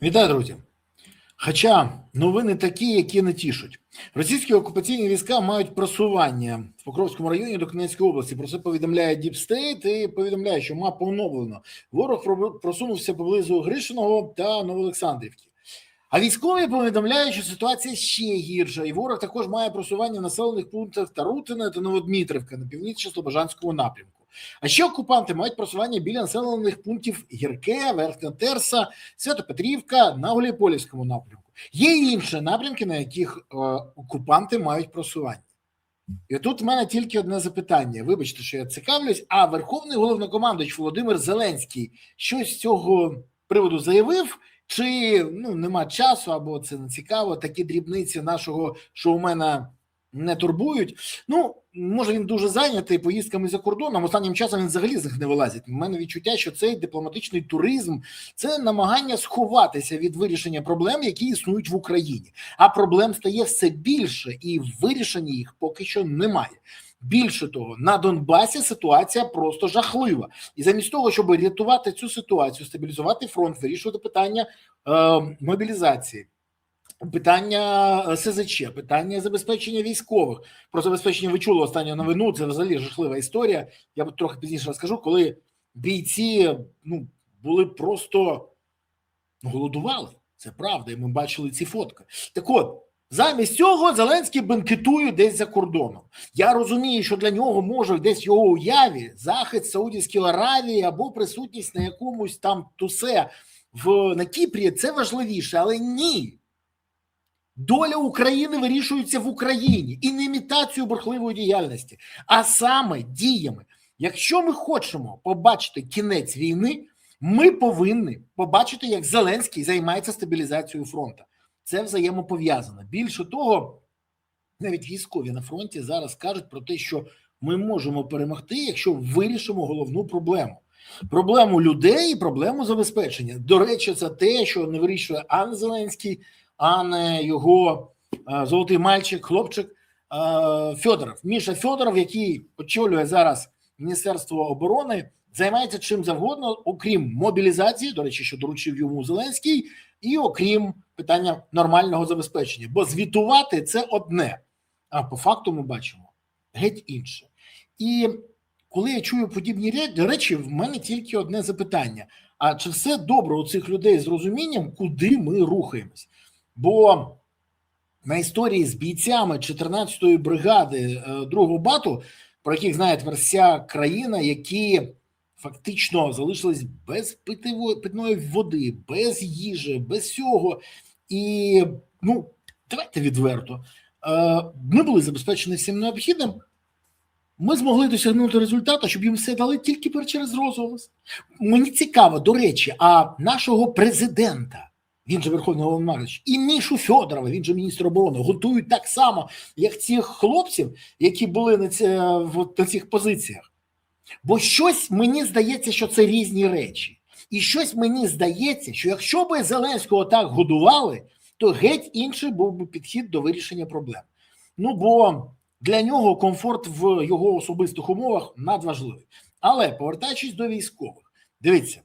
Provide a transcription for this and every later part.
Вітаю, друзі! Хоча новини такі, які не тішуть. Російські окупаційні війська мають просування в Покровському районі до Донецької області. Про це повідомляє Deep State і повідомляє, що мапа оновлено. Ворог просунувся поблизу Гришиного та Новоолександрівки. А військові повідомляють, що ситуація ще гірша, і ворог також має просування в населених пунктах Тарутине та Новодмитрівка на північно-слобожанському напрямку. А ще окупанти мають просування біля населених пунктів Гірке, Верхня Терса, Свято-Петрівка на Гуляйполівському напрямку. Є й інші напрямки, на яких окупанти мають просування. І тут в мене тільки одне запитання. Вибачте, що я цікавлюсь, а Верховний головнокомандувач Володимир Зеленський щось з цього приводу заявив? Чи нема часу, або це не цікаво, такі дрібниці нашого шоумена не турбують? Може він дуже зайнятий поїздками за кордоном, останнім часом він взагалі з них не вилазить. У мене відчуття, що цей дипломатичний туризм – це намагання сховатися від вирішення проблем, які існують в Україні. А проблем стає все більше, і вирішення їх поки що немає. Більше того, на Донбасі ситуація просто жахлива. І замість того, щоб рятувати цю ситуацію, стабілізувати фронт, вирішувати питання мобілізації, питання СЗЧ, питання забезпечення військових. Про забезпечення ви чули останню новину, це взагалі жахлива історія. Я трохи пізніше розкажу, коли бійці були просто голодували. Це правда, і ми бачили ці фотки. Так от, замість цього Зеленський бенкетує десь за кордоном. Я розумію, що для нього може десь в його уяві захист Саудівської Аравії або присутність на якомусь там тусе на Кіпрі – це важливіше, але ні. Доля України вирішується в Україні і не імітацією бурхливої діяльності, а саме діями. Якщо ми хочемо побачити кінець війни, ми повинні побачити, як Зеленський займається стабілізацією фронту. Це взаємопов'язано. Більше того, навіть військові на фронті зараз кажуть про те, що ми можемо перемогти, якщо вирішимо головну проблему. Проблему людей і проблему забезпечення. До речі, це те, що не вирішує ані Зеленський, а не його золотий мальчик, хлопчик Федоров. Міша Федоров, який очолює зараз Міністерство оборони, займається чим завгодно, окрім мобілізації, до речі, що доручив йому Зеленський, і окрім питання нормального забезпечення. Бо звітувати – це одне, а по факту ми бачимо геть інше. І коли я чую подібні речі, в мене тільки одне запитання. А чи все добре у цих людей з розумінням, куди ми рухаємось? Бо на історії з бійцями 14-ї бригади 2-го бату, про яких знає вся країна, які фактично залишились без питної води, без їжі, без всього. І, давайте відверто, ми були забезпечені всім необхідним, ми змогли досягнути результату, щоб їм все дали тільки через розголос. Мені цікаво, до речі, а нашого президента, він же Верховний Головнокомандувач, і Мішу Федорова, він же міністр оборони, готують так само, як цих хлопців, які були на цих позиціях. Бо щось мені здається, що це різні речі. І щось мені здається, що якщо би Зеленського так годували, то геть інший був би підхід до вирішення проблем. Бо для нього комфорт в його особистих умовах надважливий. Але, повертаючись до військових, дивіться,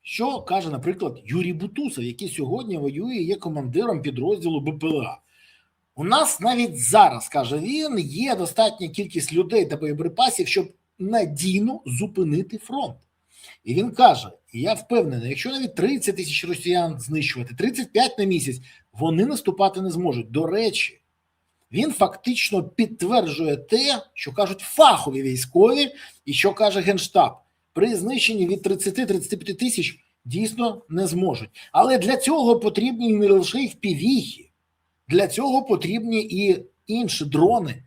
що каже, наприклад, Юрій Бутусов, який сьогодні воює і є командиром підрозділу БПЛА. У нас навіть зараз, каже він, є достатня кількість людей та боєприпасів, щоб надійно зупинити фронт. І він каже, і я впевнений, якщо навіть 30 тисяч росіян знищувати, 35 на місяць, вони наступати не зможуть. До речі, він фактично підтверджує те, що кажуть фахові військові і що каже Генштаб. При знищенні від 30-35 тисяч дійсно не зможуть. Але для цього потрібні не лише і впівіхи, для цього потрібні і інші дрони.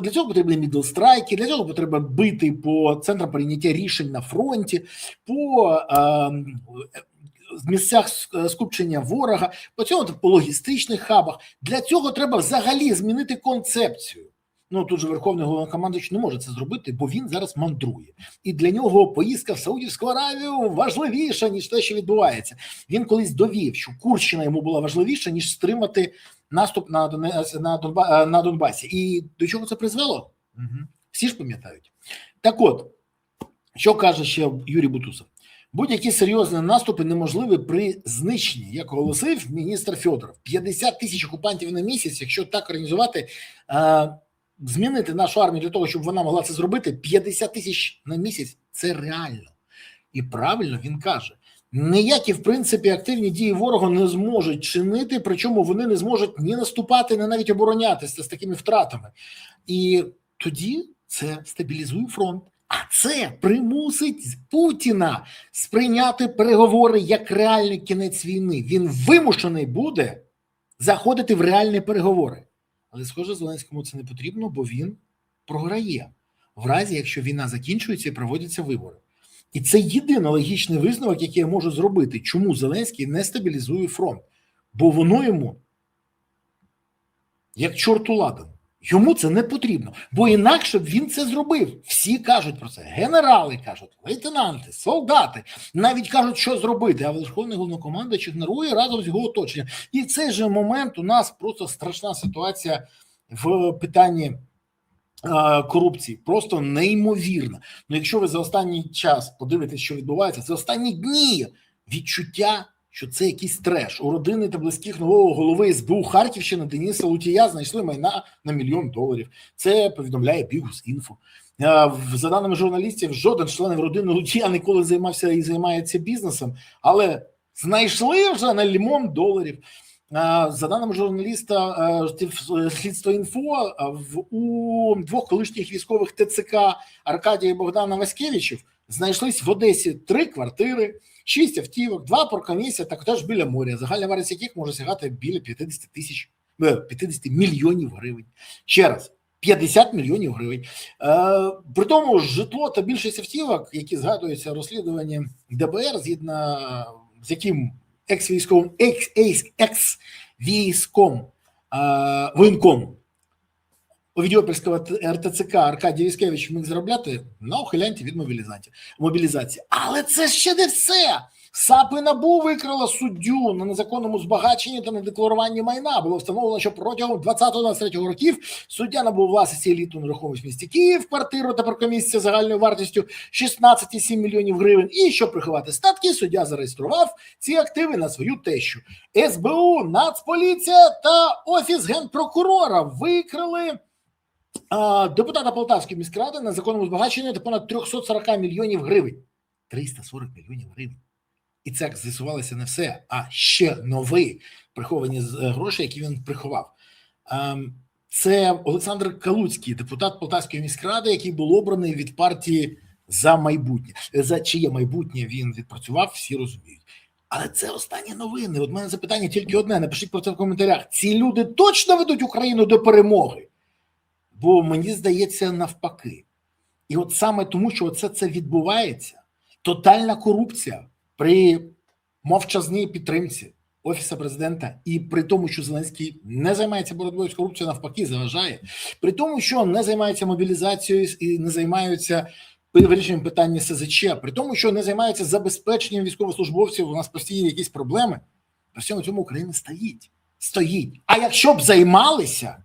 Для цього потрібні мідлстрайки, для цього потрібно бити по центрам прийняття рішень на фронті, по місцях скупчення ворога, по логістичних хабах. Для цього треба взагалі змінити концепцію. Тут же Верховний Головнокомандувач не може це зробити, бо він зараз мандрує. І для нього поїздка в Саудівську Аравію важливіша, ніж те, що відбувається. Він колись довів, що Курщина йому була важливіша, ніж стримати наступ на Донбасі. І до чого це призвело? Всі ж пам'ятають. Так от, що каже ще Юрій Бутусов? Будь-які серйозні наступи неможливі при знищенні, як оголосив міністр Федоров. 50 тисяч окупантів на місяць, якщо так організувати, змінити нашу армію для того, щоб вона могла це зробити, 50 тисяч на місяць – це реально. І правильно він каже, ніякі, в принципі, активні дії ворога не зможуть чинити, причому вони не зможуть ні наступати, ні навіть оборонятися з такими втратами. І тоді це стабілізує фронт. А це примусить Путіна сприйняти переговори як реальний кінець війни. Він вимушений буде заходити в реальні переговори. Але, схоже, Зеленському це не потрібно, бо він програє. В разі, якщо війна закінчується і проводяться вибори. І це єдиний логічний висновок, який я можу зробити. Чому Зеленський не стабілізує фронт? Бо воно йому як чорту ладан. Йому це не потрібно, бо інакше б він це зробив. Всі кажуть про це. Генерали кажуть, лейтенанти, солдати. Навіть кажуть, що зробити, а Верховний Головнокомандувач ігнорує разом з його оточенням. І в цей же момент у нас просто страшна ситуація в питанні корупції. Просто неймовірна. Ну, якщо ви за останній час подивитесь, що відбувається, за останні дні відчуття, що це якийсь треш. У родини та близьких нового голови СБУ Харківщини Дениса Лутія знайшли майна на $1 мільйон. Це повідомляє Бігус.Інфо. За даними журналістів, жоден з членів родини Лутія ніколи займався і займається бізнесом, але знайшли вже на $1 мільйон. За даними журналіста Слідство.Інфо, у двох колишніх військових ТЦК Аркадія і Богдана Васькевичів знайшлись в Одесі 3 квартири, 6 автівок, 2 паркомісця, також біля моря, загальна вартість яких може сягати біля 50 мільйонів гривень. Ще раз, 50 мільйонів гривень. При тому житло та більшість автівок, які згадуються в розслідуванні ДБР, згідно з яким воєнком Овідіопольського РТЦК Аркадій Васькевич міг заробляти на ухилянті від мобілізації. Але це ще не все. САП і НАБУ викрила суддю на незаконному збагаченні та недекларуванні майна. Було встановлено, що протягом 20-23 років суддя набув власності елітну нерухомість в місті Київ, квартиру та паркомісця загальною вартістю 16,7 мільйонів гривень. І щоб приховати статки, суддя зареєстрував ці активи на свою тещу. СБУ, Нацполіція та Офіс Генпрокурора викрили депутата Полтавської міськради на законному збагаченні та понад 340 мільйонів гривень. 340 мільйонів гривень. І це з'ясувалося не все, а ще нові приховані гроші, які він приховав. Це Олександр Калуцький, депутат Полтавської міськради, який був обраний від партії «За майбутнє». За чиє майбутнє він відпрацював, всі розуміють. Але це останні новини. От мене запитання тільки одне, напишіть про це в коментарях. Ці люди точно ведуть Україну до перемоги? Бо мені здається навпаки. І от саме тому, що це відбувається, тотальна корупція при мовчазній підтримці Офісу президента і при тому, що Зеленський не займається боротьбою з корупцією, навпаки, заважає, при тому, що не займається мобілізацією і не займаються вирішенням питання СЗЧ, при тому, що не займаються забезпеченням військовослужбовців, у нас постійно якісь проблеми, при всьому цьому Україна стоїть. А якщо б займалися,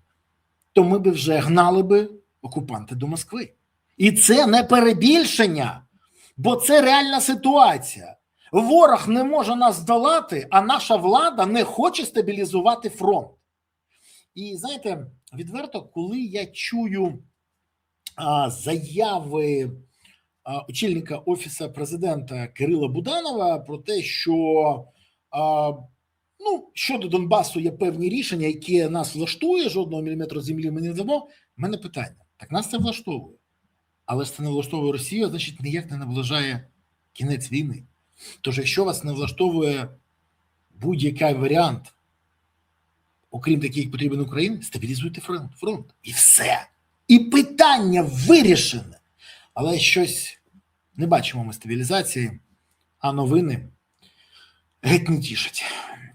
то ми б вже гнали би окупанти до Москви. І це не перебільшення, бо це реальна ситуація. Ворог не може нас здолати, а наша влада не хоче стабілізувати фронт. І знаєте, відверто, коли я чую заяви очільника Офісу президента Кирила Буданова про те, що щодо Донбасу є певні рішення, які нас влаштує, жодного міліметру землі ми не дамо, в мене питання. Так нас це влаштовує. Але ж це не влаштовує Росію, значить ніяк не наближає кінець війни. Тож, якщо вас не влаштовує будь-який варіант, окрім таких, як потрібен Україні, стабілізуйте фронт. І все. І питання вирішене. Але щось не бачимо ми стабілізації, а новини геть не тішать.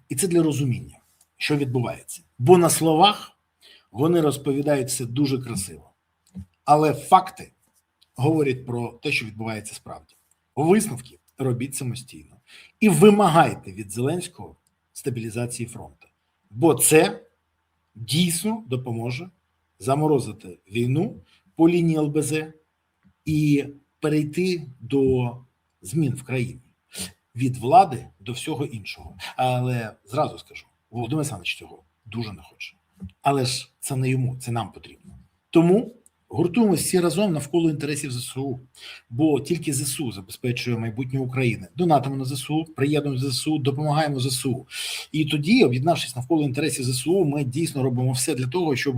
І це для розуміння, що відбувається. Бо на словах вони розповідають все дуже красиво. Але факти говорять про те, що відбувається справді. Висновки робіть самостійно. І вимагайте від Зеленського стабілізації фронту. Бо це дійсно допоможе заморозити війну по лінії ЛБЗ і перейти до змін в країні. від влади до всього іншого. Але зразу скажу, Володимир Олександрович цього дуже не хоче. Але ж це не йому, це нам потрібно. Тому гуртуємося всі разом навколо інтересів ЗСУ, бо тільки ЗСУ забезпечує майбутнє України. Донатимо на ЗСУ, приєднуємо ЗСУ, допомагаємо ЗСУ. І тоді, об'єднавшись навколо інтересів ЗСУ, ми дійсно робимо все для того, щоб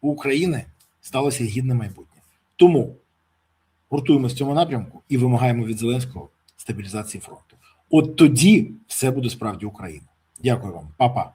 у України сталося гідне майбутнє. Тому гуртуємося в цьому напрямку і вимагаємо від Зеленського стабілізації фронту. От тоді все буде справді Україна. Дякую вам, па-па.